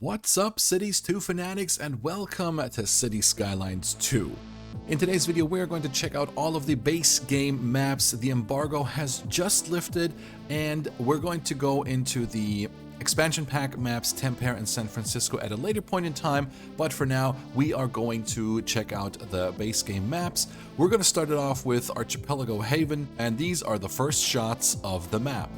What's up, Cities 2 fanatics, and welcome to City Skylines 2. In today's video, we're going to check out all of the base game maps. The embargo has just lifted, and we're going to go into the expansion pack maps Tampere and San Francisco at a later point in time, but for now, we are going to check out the base game maps. We're going to start it off with Archipelago Haven, and these are the first shots of the map.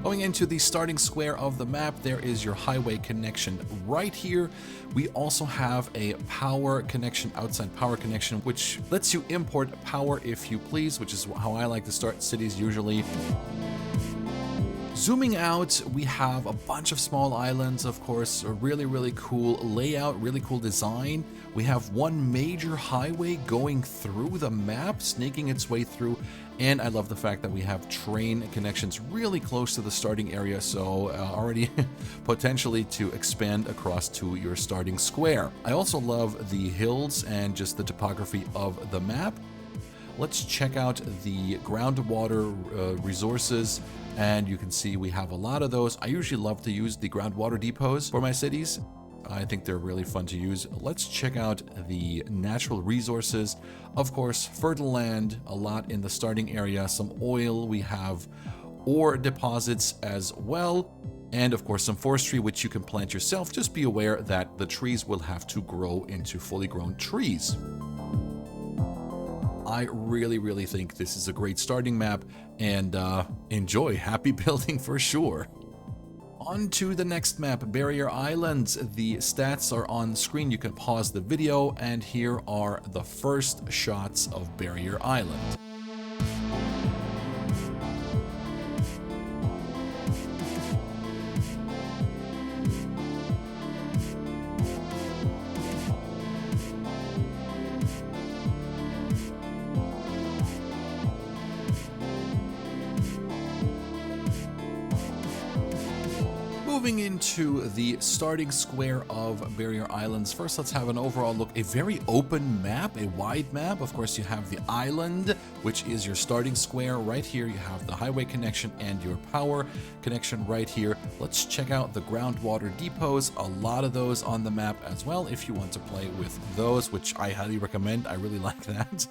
Going into the starting square of the map, there is your highway connection right here. We also have a power connection, outside power connection, which lets you import power if you please, which is how I like to start cities usually. Zooming out, we have a bunch of small islands, of course, a really cool layout, really cool design. We have one major highway going through the map, snaking its way through, and I love the fact that we have train connections really close to the starting area, so already potentially to expand across to your starting square. I also love the hills and just the topography of the map. Let's check out the groundwater resources, and you can see we have a lot of those. I usually love to use the groundwater depots for my cities. I think they're really fun to use. Let's check out the natural resources. Of course, fertile land, a lot in the starting area, some oil, we have ore deposits as well, and of course some forestry which you can plant yourself. Just be aware that the trees will have to grow into fully grown trees. I really think this is a great starting map, and enjoy. Happy building for sure. On to the next map, Barrier Islands. The stats are on screen. You can pause the video, and here are the first shots of Barrier Island. Moving into the starting square of Barrier Islands, first let's have an overall look. A very open map, a wide map. Of course, you have the island, which is your starting square. Right here, you have the highway connection and your power connection right here. Let's check out the groundwater depots. A lot of those on the map as well, if you want to play with those, which I highly recommend. I really like that.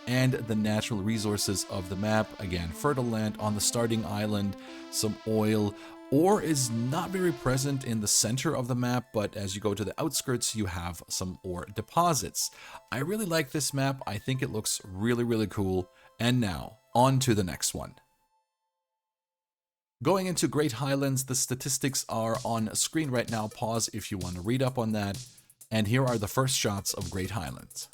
And the natural resources of the map. Again, fertile land on the starting island, some oil. Ore is not very present in the center of the map, but as you go to the outskirts, you have some ore deposits. I really like this map. I think it looks really cool. And now, on to the next one. Going into Great Highlands, the statistics are on screen right now. Pause if you want to read up on that. And here are the first shots of Great Highlands.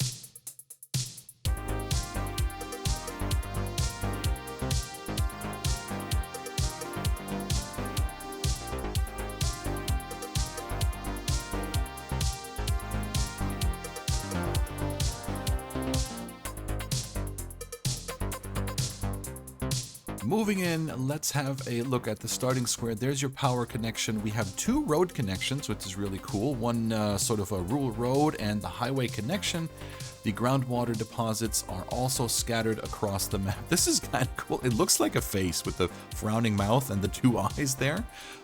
Moving in, let's have a look at the starting square. There's your power connection. We have two road connections, which is really cool. One sort of a rural road and the highway connection. The groundwater deposits are also scattered across the map. This is kind of cool. It looks like a face with the frowning mouth and the two eyes there.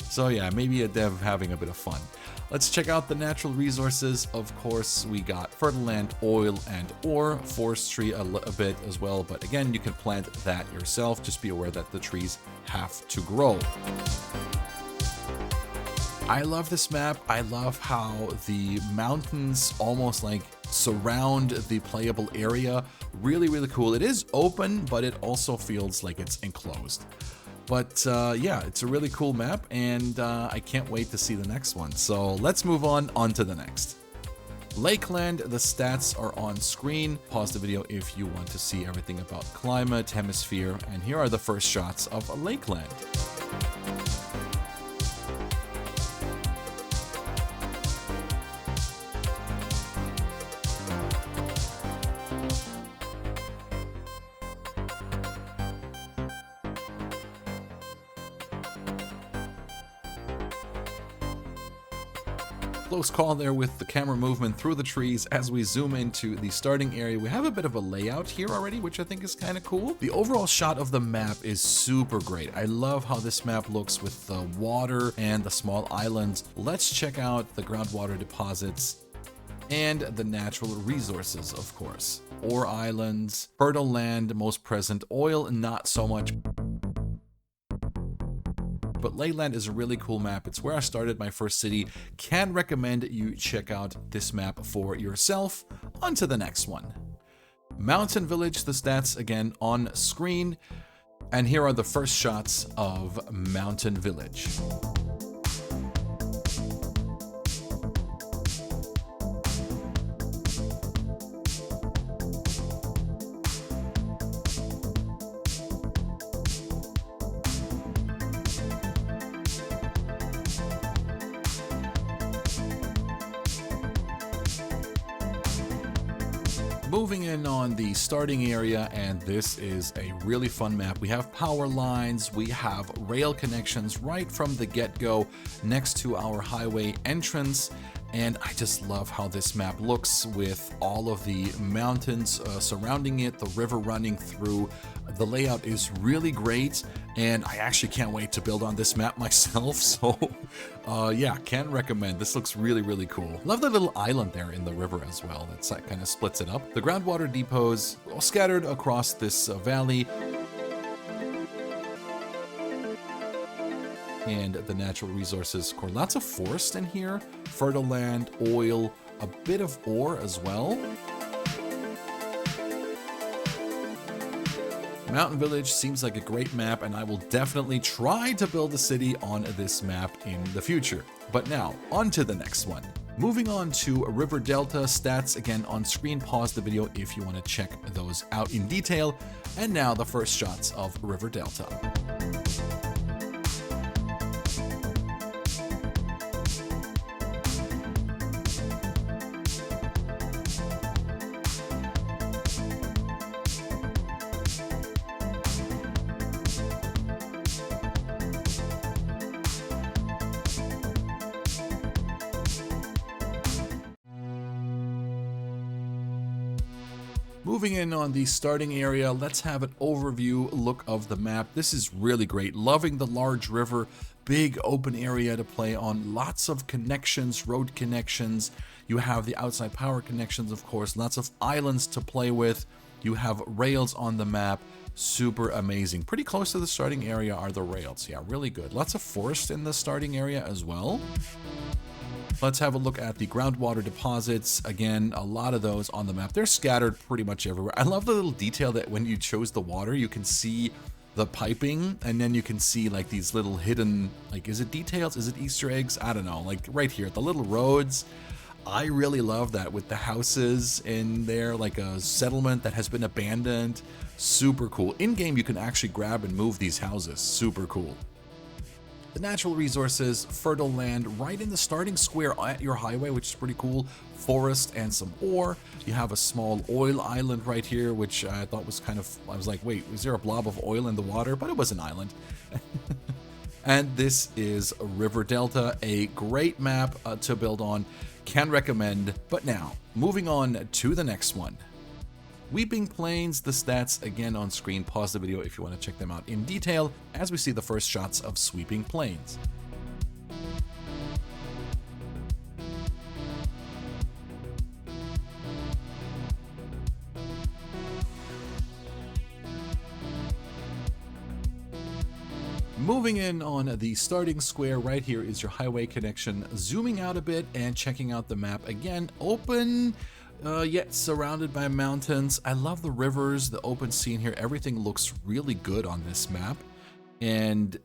So yeah, maybe a dev having a bit of fun. Let's check out the natural resources. Of course, we got fertile land, oil, and ore, forestry a bit as well. But again, you can plant that yourself. Just be aware that the trees have to grow. I love this map. I love how the mountains almost like surround the playable area. Really cool. It is open, but it also feels like it's enclosed. But yeah, it's a really cool map, and I can't wait to see the next one. So let's move on to the next. Lakeland, the stats are on screen. Pause the video if you want to see everything about climate, hemisphere, and here are the first shots of Lakeland. Close call there with the camera movement through the trees as we zoom into the starting area. We have a bit of a layout here already, which I think is kind of cool. The overall shot of the map is super great. I love how this map looks with the water and the small islands. Let's check out the groundwater deposits and the natural resources, of course. Ore islands, fertile land, most present. Oil, not so much. But Lakeland is a really cool map. It's where I started my first city. Can recommend you check out this map for yourself. On to the next one. Mountain Village, the stats again on screen. And here are the first shots of Mountain Village. Moving in on the starting area, and this is a really fun map. We have power lines, we have rail connections right from the get-go next to our highway entrance, and I just love how this map looks with all of the mountains surrounding it, the river running through. The layout is really great, and I actually can't wait to build on this map myself, so yeah, can recommend. This looks really, really cool. Love the little island there in the river as well. That kind of splits it up. The groundwater depots all scattered across this valley. And the natural resources, of course, lots of forest in here, fertile land, oil, a bit of ore as well. Mountain Village seems like a great map, and I will definitely try to build a city on this map in the future. But now, on to the next one. Moving on to River Delta, stats again on screen. Pause the video if you want to check those out in detail. And now the first shots of River Delta. Moving in on the starting area, let's have an overview look of the map. This is really great. Loving the large river, big open area to play on, lots of connections, road connections. You have the outside power connections, of course, lots of islands to play with. You have rails on the map. Super amazing. Pretty close to the starting area are the rails. Yeah, really good. Lots of forest in the starting area as well. Let's have a look at the groundwater deposits. Again, a lot of those on the map. They're scattered pretty much everywhere. I love the little detail that when you chose the water, you can see the piping, and then you can see like these little hidden, like, is it details? Is it Easter eggs? I don't know. Like right here, the little roads. I really love that with the houses in there, like a settlement that has been abandoned. Super cool. In-game, you can actually grab and move these houses. Super cool. The natural resources, fertile land right in the starting square at your highway, which is pretty cool. Forest and some ore. You have a small oil island right here, which I thought was kind of, I was like, wait, was there a blob of oil in the water? But it was an island. And this is River Delta, a great map to build on. Can recommend. But now, moving on to the next one. Weeping Plains, the stats again on screen. Pause the video if you want to check them out in detail as we see the first shots of Sweeping Plains. Moving in on the starting square, right here is your highway connection. Zooming out a bit and checking out the map again. Open, yet surrounded by mountains. I love the rivers, the open scene here. Everything looks really good on this map. And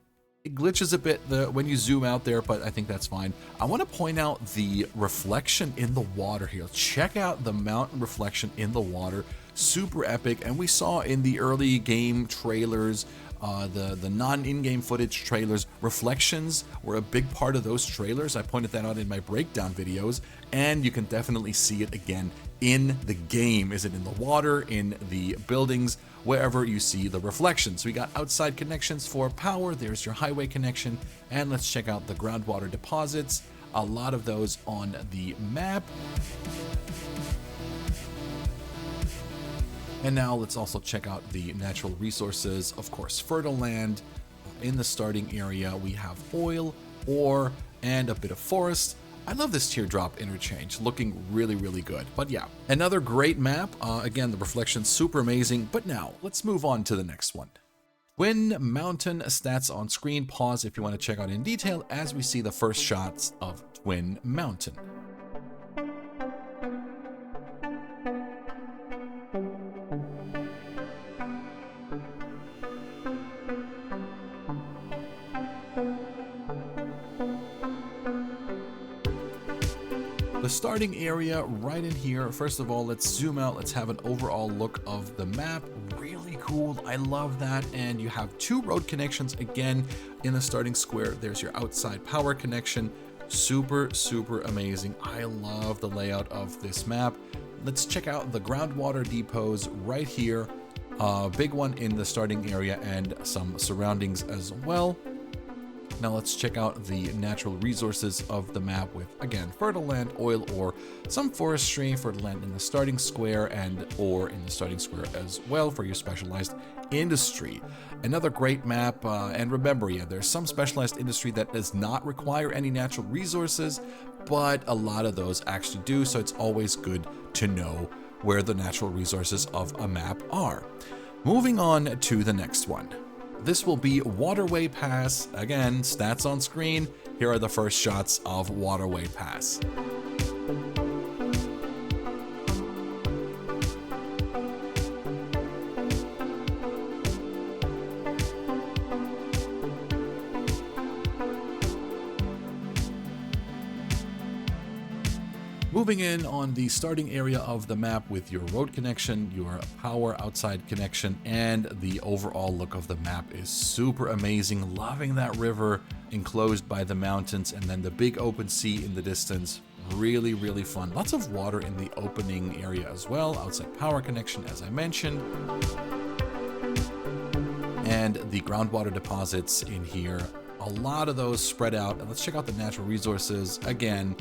it glitches a bit when you zoom out there, but I think that's fine. I want to point out the reflection in the water here. Check out the mountain reflection in the water. Super epic. And we saw in the early game trailers, the non-in-game footage trailers, reflections were a big part of those trailers. I pointed that out in my breakdown videos, and you can definitely see it again in the game. Is it in the water, in the buildings, wherever you see the reflections? We got outside connections for power. There's your highway connection, and let's check out the groundwater deposits. a lot of those on the map. And now let's also check out the natural resources. Of course, fertile land. In the starting area, we have oil, ore, and a bit of forest. I love this teardrop interchange, looking really, really good. But yeah, another great map. Again, the reflection's super amazing. But now, let's move on to the next one. Twin Mountain stats on screen. Pause if you want to check out in detail as we see the first shots of Twin Mountain. The starting area right in here. First of all, let's zoom out. Let's have an overall look of the map. Really cool. I love that. And you have 2 road connections again in the starting square. There's your outside power connection. Super, super amazing. I love the layout of this map. Let's check out the groundwater depots right here. Big one in the starting area and some surroundings as well. Now let's check out the natural resources of the map with, again, fertile land, oil, ore, some forestry, fertile land in the starting square, and ore in the starting square as well for your specialized industry. Another great map, and remember, yeah, there's some specialized industry that does not require any natural resources, but a lot of those actually do, so it's always good to know where the natural resources of a map are. Moving on to the next one. This will be Waterway Pass. Again, stats on screen. Here are the first shots of Waterway Pass. Moving in on the starting area of the map with your road connection, your power outside connection, and the overall look of the map is super amazing. Loving that river enclosed by the mountains and then the big open sea in the distance. Really, really fun. Lots of water in the opening area as well. Outside power connection, as I mentioned. And the groundwater deposits in here. A lot of those spread out. And let's check out the natural resources again.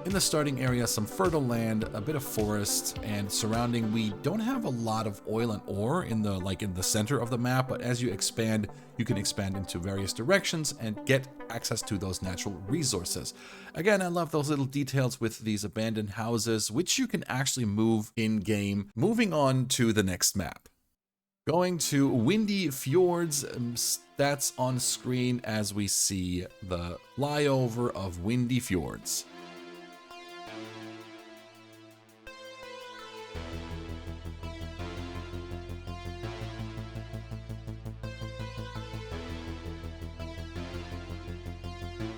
In the starting area, some fertile land, a bit of forest, and surrounding, we don't have a lot of oil and ore in the center of the map, but as you expand, you can expand into various directions and get access to those natural resources. Again, I love those little details with these abandoned houses, which you can actually move in-game. Moving on to the next map. Going to Windy Fjords, stats on screen as we see the flyover of Windy Fjords.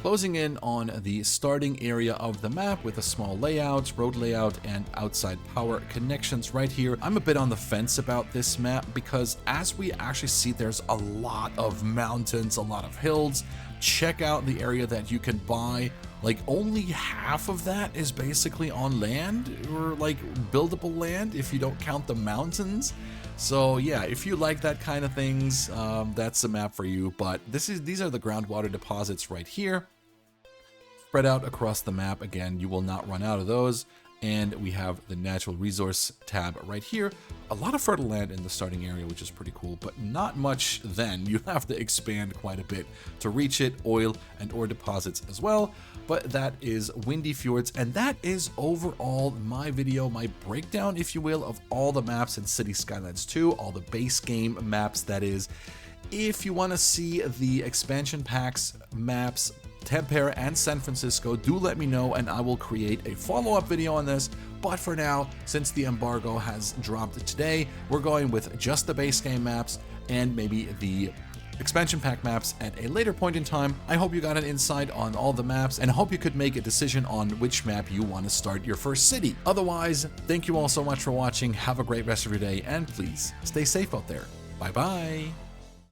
Closing in on the starting area of the map with a small layout, road layout, and outside power connections right here. I'm a bit on the fence about this map because as we actually see, there's a lot of mountains, a lot of hills. Check out the area that you can buy. Like only half of that is basically on land or like buildable land if you don't count the mountains. So yeah, if you like that kind of things, that's the map for you. But these are the groundwater deposits right here. Spread out across the map. Again, you will not run out of those. And we have the natural resource tab right here. A lot of fertile land in the starting area, which is pretty cool, but not much then. You have to expand quite a bit to reach it. Oil and ore deposits as well. But that is Windy Fjords, and that is overall my video, my breakdown, if you will, of all the maps in City Skylines 2, all the base game maps, that is. If you want to see the expansion packs maps, Tampere and San Francisco, do let me know and I will create a follow-up video on this. But for now, since the embargo has dropped today, we're going with just the base game maps and maybe the expansion pack maps at a later point in time. I hope you got an insight on all the maps and I hope you could make a decision on which map you want to start your first city. Otherwise, thank you all so much for watching. Have a great rest of your day and please stay safe out there. Bye bye.